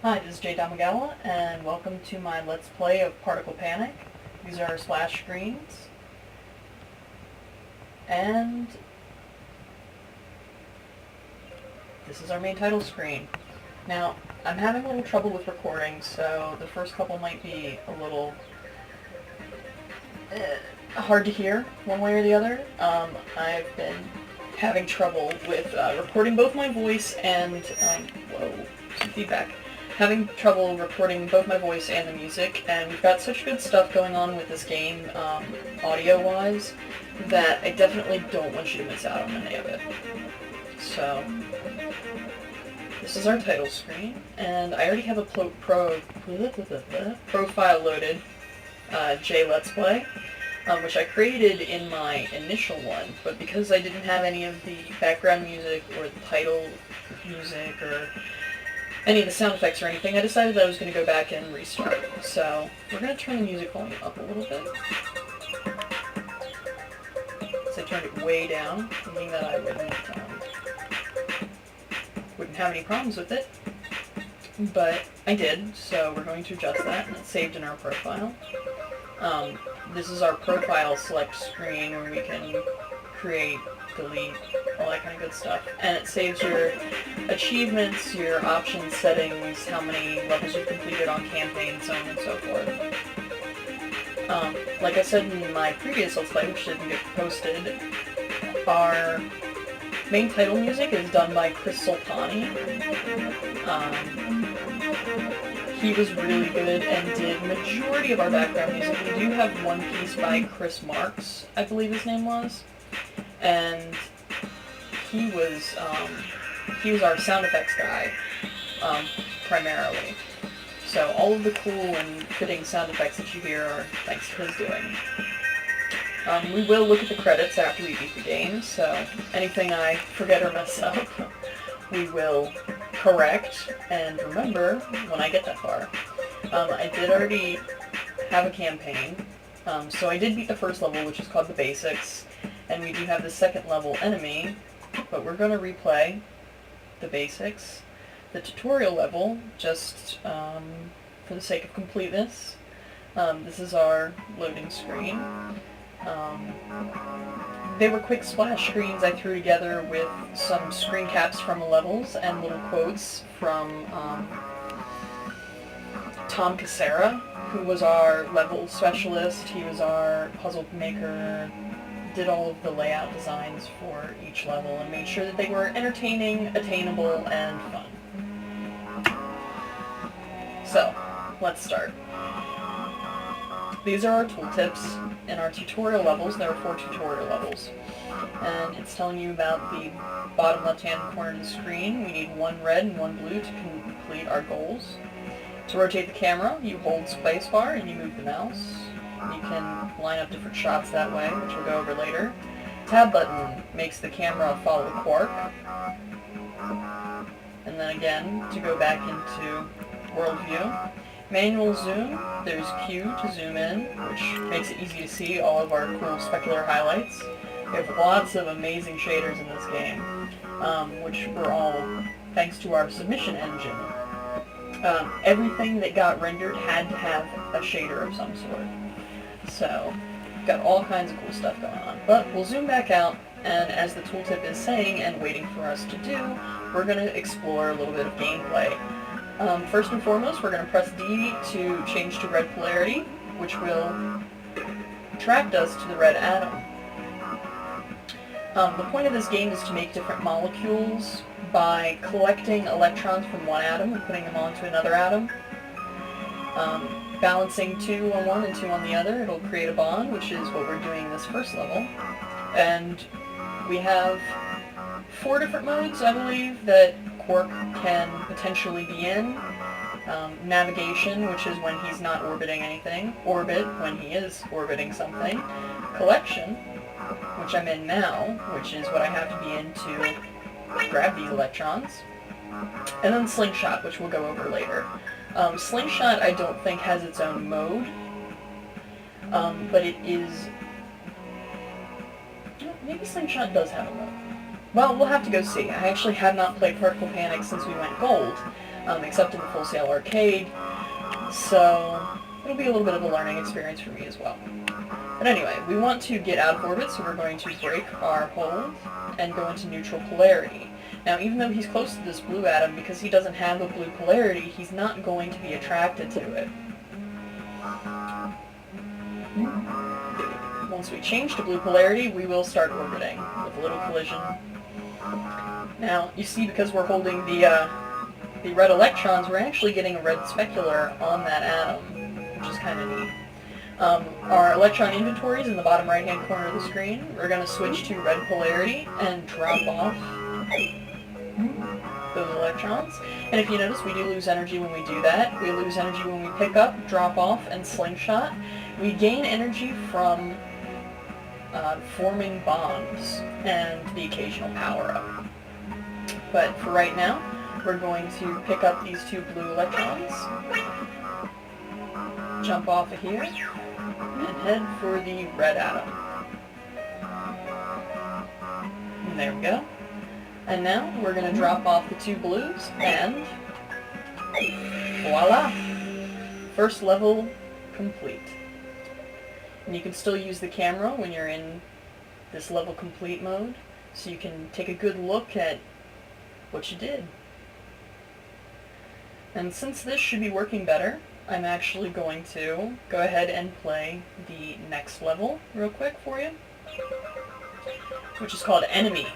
Hi, this is Jay Damagawa, and welcome to my Let's Play of Particle Panic. These are our splash screens, and this is our main title screen. Now, I'm having a little trouble with recording, so the first couple might be a little hard to hear one way or the other. I've been having trouble with recording both my voice and, whoa, some feedback. Having trouble recording both my voice and the music, and we've got such good stuff going on with this game, audio-wise, that I definitely don't want you to miss out on any of it. So, this is our title screen, and I already have a profile loaded, J Let's Play, which I created in my initial one, but because I didn't have any of the background music or the title music or any of the sound effects or anything, I decided that I was going to go back and restart. So we're going to turn the music volume up a little bit. So I turned it way down, thinking that I wouldn't have any problems with it. But I did, so we're going to adjust that, and it's saved in our profile. This is our profile select screen where we can create, delete, all that kind of good stuff. And it saves your achievements, your options, settings, how many levels you've completed on campaign, so on and so forth. Like I said in my previous Let's Play, which didn't get posted, our main title music is done by Chris Soltani. He was really good and did majority of our background music. We do have one piece by Chris Marks, I believe his name was, and he was our sound effects guy, primarily. So all of the cool and fitting sound effects that you hear are thanks to his doing. We will look at the credits after we beat the game, so anything I forget or mess up, we will correct and remember when I get that far. I did already have a campaign, so I did beat the first level, which is called the Basics, and we do have the second level enemy, but we're going to replay the Basics, the tutorial level, just for the sake of completeness. This is our loading screen. They were quick splash screens I threw together with some screen caps from the levels and little quotes from Tom Casera, who was our level specialist. He was our puzzle maker, did all of the layout designs for each level, and made sure that they were entertaining, attainable, and fun. So, let's start. These are our tooltips in our tutorial levels. There are 4 tutorial levels. And it's telling you about the bottom left-hand corner of the screen. We need 1 red and 1 blue to complete our goals. To rotate the camera, you hold spacebar and you move the mouse. You can line up different shots that way, which we'll go over later. Tab button makes the camera follow the quark. And then again, to go back into world view. Manual zoom, there's Q to zoom in, which makes it easy to see all of our cool specular highlights. We have lots of amazing shaders in this game, which were all thanks to our submission engine. Everything that got rendered had to have a shader of some sort. So, got all kinds of cool stuff going on. But we'll zoom back out, and as the tooltip is saying and waiting for us to do, we're going to explore a little bit of gameplay. First and foremost, we're going to press D to change to red polarity, which will attract us to the red atom. The point of this game is to make different molecules by collecting electrons from one atom and putting them onto another atom. Balancing 2 on one and 2 on the other, it'll create a bond, which is what we're doing in this first level. And we have 4 different modes, I believe, that Quark can potentially be in. Navigation, which is when he's not orbiting anything. Orbit, when he is orbiting something. Collection, which I'm in now, which is what I have to be in to grab these electrons. And then Slingshot, which we'll go over later. Slingshot I don't think has its own mode, but it is... Maybe Slingshot does have a mode. Well, we'll have to go see. I actually have not played Particle Panic since we went gold, except in the Full Sail Arcade, so it'll be a little bit of a learning experience for me as well. But anyway, we want to get out of orbit, so we're going to break our hold and go into neutral polarity. Now, even though he's close to this blue atom, because he doesn't have a blue polarity, he's not going to be attracted to it. Once we change to blue polarity, we will start orbiting with a little collision. Now, you see, because we're holding the red electrons, we're actually getting a red specular on that atom, which is kind of neat. Our electron inventory is in the bottom right-hand corner of the screen. We're going to switch to red polarity and drop off those electrons. And if you notice, we do lose energy when we do that. We lose energy when we pick up, drop off, and slingshot. We gain energy from forming bonds and the occasional power-up. But for right now, we're going to pick up these two blue electrons, jump off of here, and head for the red atom. And there we go. And now we're going to drop off the two blues, and voila! First level complete. And you can still use the camera when you're in this level complete mode, so you can take a good look at what you did. And since this should be working better, I'm actually going to go ahead and play the next level real quick for you, which is called Enemy.